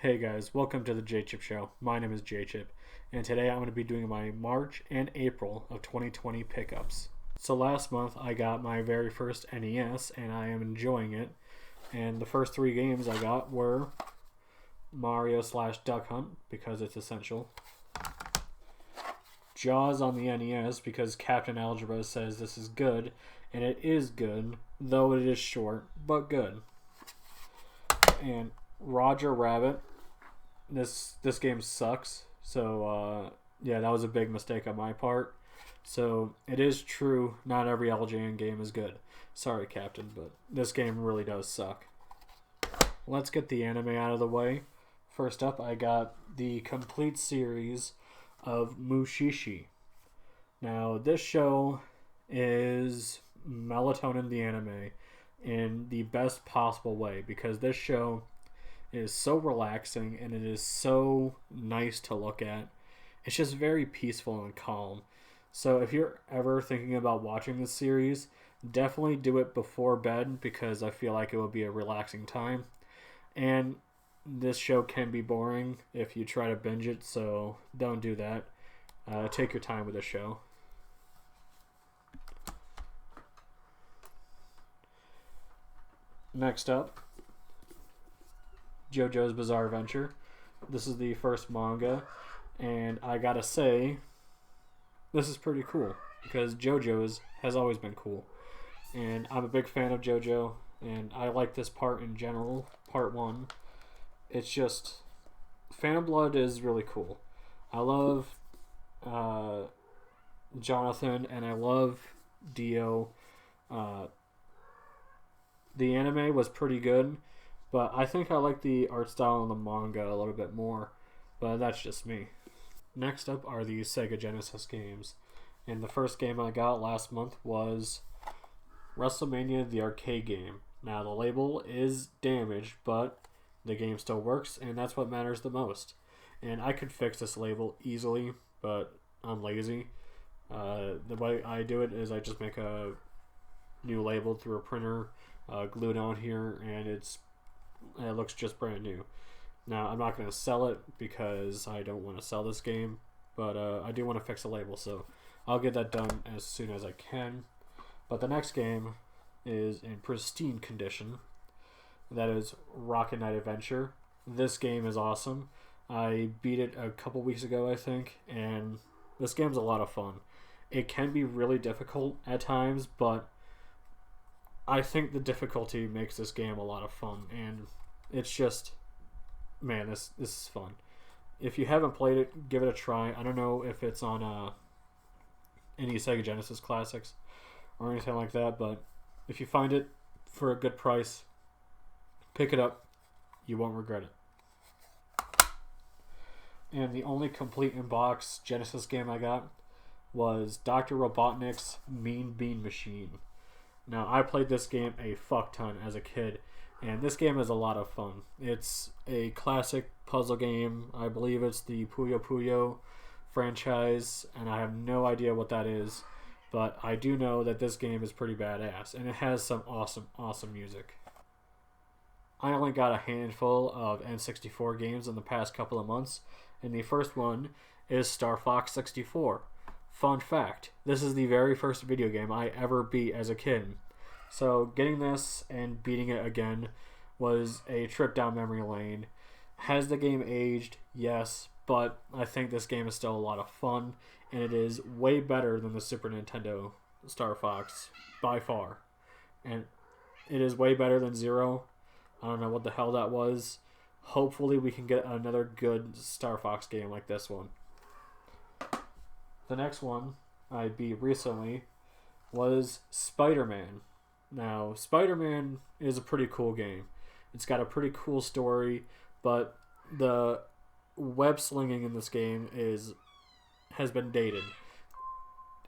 Hey guys, welcome to the J Chip Show. My name is J Chip, and today I'm going to be doing my March and April of 2020 pickups. So last month I got my very first NES, and I am enjoying it. And the first three games I got were Mario/Duck Hunt, because it's essential. Jaws on the NES, because Captain Algebra says this is good, and it is good, though it is short, but good. And Roger Rabbit. This game sucks. So yeah, that was a big mistake on my part. So it is true, not every LJN game is good. Sorry, Captain, but this game really does suck. Let's get the anime out of the way. First up, I got the complete series of Mushishi. Now, this show is Melatonin the anime in the best possible way, because this show is so relaxing and it is so nice to look at. It's just very peaceful and calm. So if you're ever thinking about watching this series, definitely do it before bed, because I feel like it will be a relaxing time. And this show can be boring if you try to binge it, so don't do that. Take your time with the show. Next up, JoJo's Bizarre Adventure. This is the first manga, and I gotta say, this is pretty cool, because JoJo's has always been cool. And I'm a big fan of JoJo, and I like this part in general, part 1. It's just, Phantom Blood is really cool. I love Jonathan, and I love Dio. The anime was pretty good, but I think I like the art style in the manga a little bit more. But that's just me. Next up are the Sega Genesis games. And the first game I got last month was WrestleMania the arcade game. Now the label is damaged, but the game still works, and that's what matters the most. And I could fix this label easily, but I'm lazy. The way I do it is I just make a new label through a printer, glue it on here, and it looks just brand new. Now, I'm not going to sell it because I don't want to sell this game, but I do want to fix the label, so I'll get that done as soon as I can. But the next game is in pristine condition. That is Rocket Knight Adventure. This game is awesome. I beat it a couple weeks ago, I think, and this game's a lot of fun. It can be really difficult at times, but I think the difficulty makes this game a lot of fun, and it's just, man, this is fun. If you haven't played it, give it a try. I don't know if it's on any Sega Genesis classics or anything like that, but if you find it for a good price, pick it up. You won't regret it. And the only complete in-box Genesis game I got was Dr. Robotnik's Mean Bean Machine. Now, I played this game a fuck ton as a kid, and this game is a lot of fun. It's a classic puzzle game. I believe it's the Puyo Puyo franchise, and I have no idea what that is, but I do know that this game is pretty badass, and it has some awesome, awesome music. I only got a handful of N64 games in the past couple of months, and the first one is Star Fox 64. Fun fact, this is the very first video game I ever beat as a kid. So getting this and beating it again was a trip down memory lane. Has the game aged? Yes, but I think this game is still a lot of fun, and it is way better than the Super Nintendo Star Fox, by far. And it is way better than Zero. I don't know what the hell that was. Hopefully we can get another good Star Fox game like this one. The next one I beat recently was Spider-Man. Now, Spider-Man is a pretty cool game. It's got a pretty cool story, but the web slinging in this game has been dated.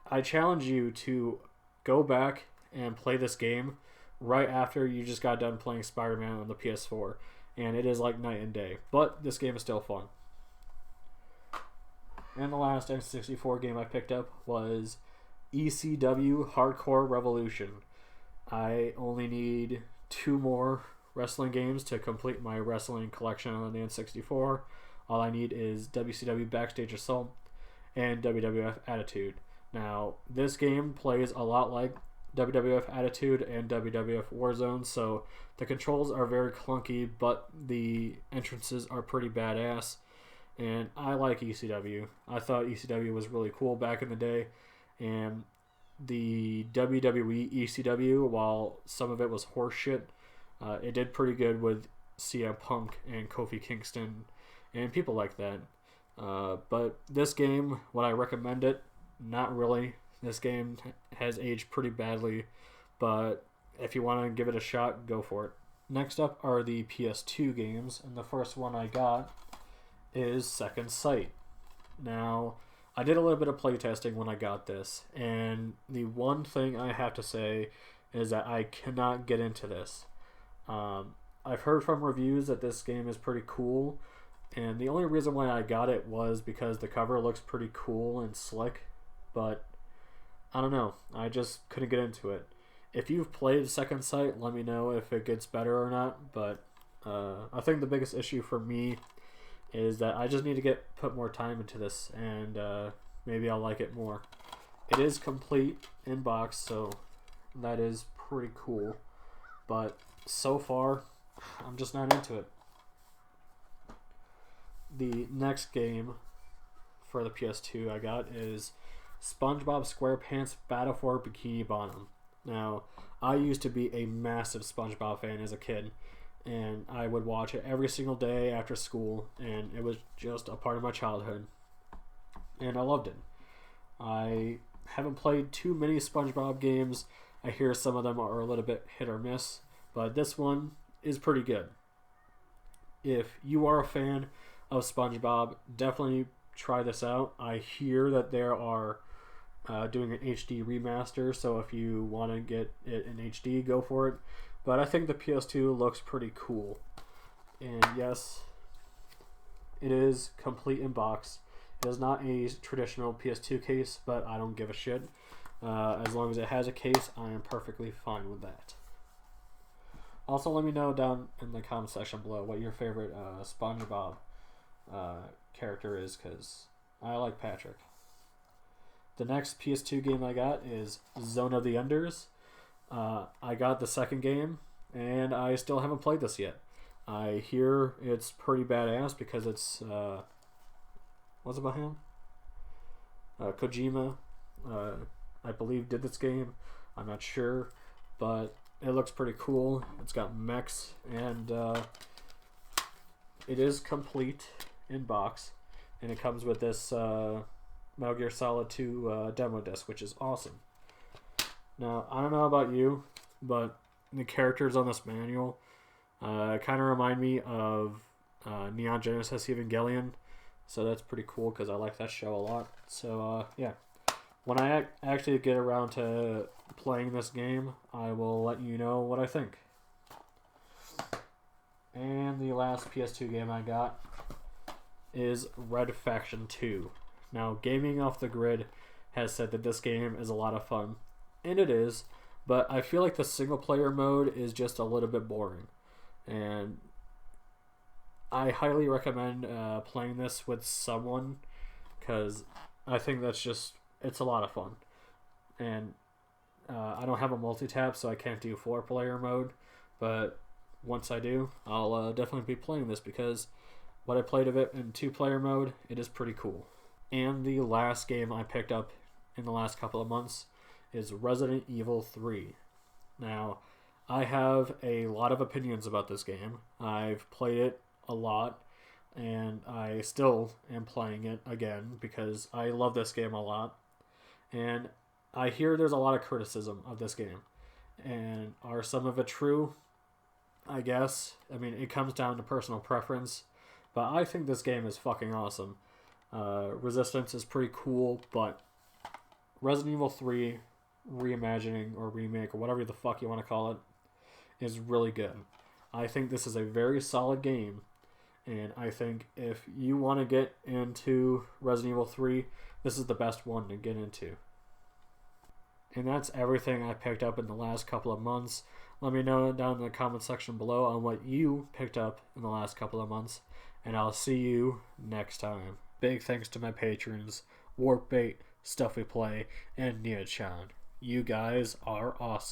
I challenge you to go back and play this game right after you just got done playing Spider-Man on the PS4, and it is like night and day. But this game is still fun. And the last N64 game I picked up was ECW Hardcore Revolution. I only need 2 more wrestling games to complete my wrestling collection on the N64. All I need is WCW Backstage Assault and WWF Attitude. Now, this game plays a lot like WWF Attitude and WWF Warzone, so the controls are very clunky, but the entrances are pretty badass. And I like ECW. I thought ECW was really cool back in the day, and the WWE ECW, while some of it was horseshit, it did pretty good with CM Punk and Kofi Kingston and people like that. But this game, would I recommend it? Not really. This game has aged pretty badly, but if you want to give it a shot, go for it. Next up are the PS2 games, and the first one I got is Second Sight. Now, I did a little bit of playtesting when I got this, and the one thing I have to say is that I cannot get into this. I've heard from reviews that this game is pretty cool, and the only reason why I got it was because the cover looks pretty cool and slick, but I don't know. I just couldn't get into it. If you've played Second Sight, let me know if it gets better or not, but I think the biggest issue for me is that I just need to put more time into this, and maybe I'll like it more. It is complete in box, so that is pretty cool, but so far I'm just not into it. The next game for the PS2 I got is SpongeBob SquarePants Battle for Bikini Bottom. Now, I used to be a massive SpongeBob fan as a kid, and I would watch it every single day after school, and it was just a part of my childhood, and I loved it. I haven't played too many SpongeBob games. I hear some of them are a little bit hit or miss, but this one is pretty good. If you are a fan of SpongeBob, definitely try this out. I hear that there are doing an HD remaster, so if you want to get it in HD, go for it. But I think the PS2 looks pretty cool. And yes, it is complete in box. It is not a traditional PS2 case, but I don't give a shit. As long as it has a case, I am perfectly fine with that. Also, let me know down in the comment section below what your favorite SpongeBob character is, because I like Patrick. The next PS2 game I got is Zone of the Enders. I got the second game, and I still haven't played this yet. I hear it's pretty badass because it's what's it about him? Kojima, I believe, did this game. I'm not sure, but it looks pretty cool. It's got mechs, and it is complete in box, and it comes with this Metal Gear Solid 2 demo disc, which is awesome. Now, I don't know about you, but the characters on this manual kind of remind me of Neon Genesis Evangelion, so that's pretty cool because I like that show a lot. So, yeah. When I actually get around to playing this game, I will let you know what I think. And the last PS2 game I got is Red Faction 2. Now, Gaming Off the Grid has said that this game is a lot of fun, and it is, but I feel like the single player mode is just a little bit boring. And I highly recommend playing this with someone, because I think it's a lot of fun. And I don't have a multi-tap, so I can't do 4-player mode, but once I do, I'll definitely be playing this, because what I played of it in 2-player mode, it is pretty cool. And the last game I picked up in the last couple of months is Resident Evil 3. Now, I have a lot of opinions about this game. I've played it a lot, and I still am playing it again because I love this game a lot. And I hear there's a lot of criticism of this game. And are some of it true? I guess. I mean, it comes down to personal preference. But I think this game is fucking awesome. Resistance is pretty cool, but Resident Evil 3 reimagining or remake or whatever the fuck you want to call it is really good. I think this is a very solid game, and I think if you want to get into Resident Evil 3, this is the best one to get into. And that's everything I picked up in the last couple of months. Let me know down in the comment section below on what you picked up in the last couple of months. And I'll see you next time. Big thanks to my patrons, Warpbait, Stuffy Play, and Nia Chan. You guys are awesome.